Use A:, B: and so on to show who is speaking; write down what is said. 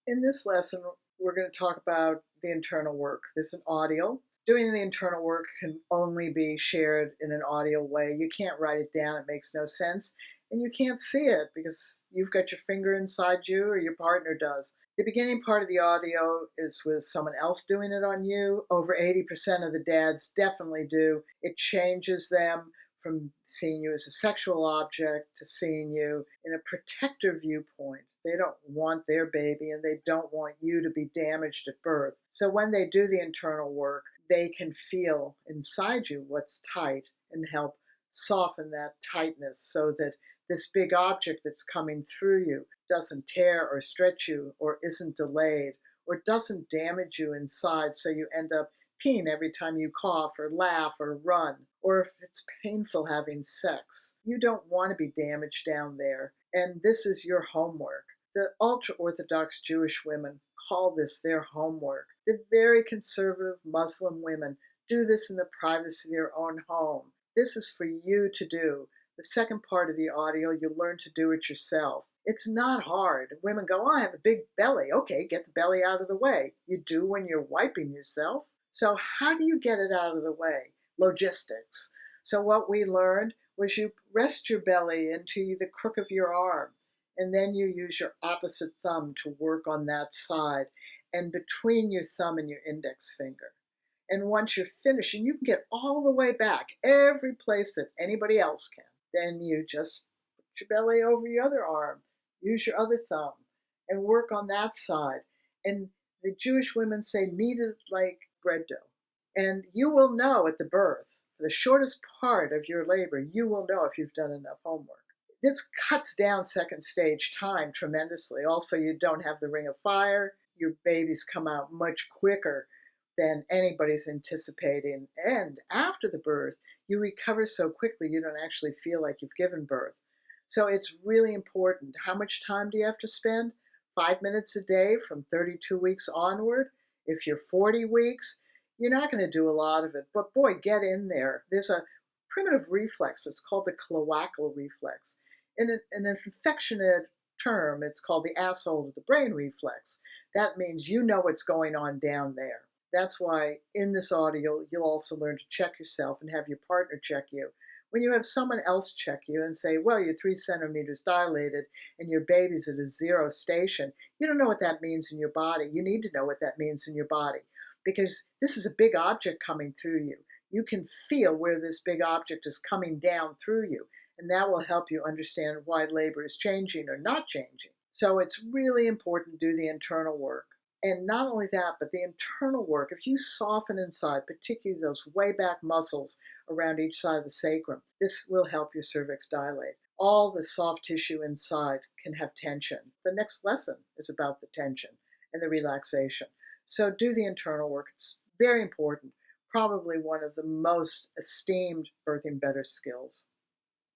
A: In this lesson, we're going to talk about the internal work. This is an audio. Doing the internal work can only be shared in an audio way. You can't write it down. It makes no sense. And you can't see it because you've got your finger inside you or your partner does. The beginning part of the audio is with someone else doing it on you. Over 80% of the dads definitely do. It changes them from seeing you as a sexual object to seeing you in a protective viewpoint. They don't want their baby and they don't want you to be damaged at birth. So when they do the internal work, they can feel inside you what's tight and help soften that tightness so that this big object that's coming through you doesn't tear or stretch you or isn't delayed or doesn't damage you inside so you end up peeing every time you cough or laugh or run, or if it's painful having sex. You don't want to be damaged down there, and this is your homework. The ultra-Orthodox Jewish women call this their homework. The very conservative Muslim women do this in the privacy of their own home. This is for you to do. The second part of the audio, you learn to do it yourself. It's not hard. Women go, oh, I have a big belly. Okay, get the belly out of the way. You do when you're wiping yourself. So how do you get it out of the way? Logistics. So what we learned was you rest your belly into the crook of your arm, and then you use your opposite thumb to work on that side and between your thumb and your index finger. And once you're finished, and you can get all the way back, every place that anybody else can, then you just put your belly over your other arm, use your other thumb, and work on that side. And the Jewish women say, knead it like bread dough. And you will know at the birth, the shortest part of your labor, you will know if you've done enough homework. This cuts down second stage time tremendously. Also, you don't have the ring of fire. Your babies come out much quicker than anybody's anticipating. And after the birth, you recover so quickly you don't actually feel like you've given birth. So it's really important. How much time do you have to spend? 5 minutes a day from 32 weeks onward. If you're 40 weeks, you're not going to do a lot of it. But boy, get in there. There's a primitive reflex. It's called the cloacal reflex. In an affectionate term, it's called the asshole to the brain reflex. That means you know what's going on down there. That's why in this audio, you'll also learn to check yourself and have your partner check you. When you have someone else check you and say, well, you're 3 centimeters dilated and your baby's at a 0 station, you don't know what that means in your body. You need to know what that means in your body because this is a big object coming through you. You can feel where this big object is coming down through you, and that will help you understand why labor is changing or not changing. So it's really important to do the internal work. And not only that, but the internal work, if you soften inside, particularly those way back muscles around each side of the sacrum, this will help your cervix dilate. All the soft tissue inside can have tension. The next lesson is about the tension and the relaxation. So do the internal work. It's very important, probably one of the most esteemed birthing better skills.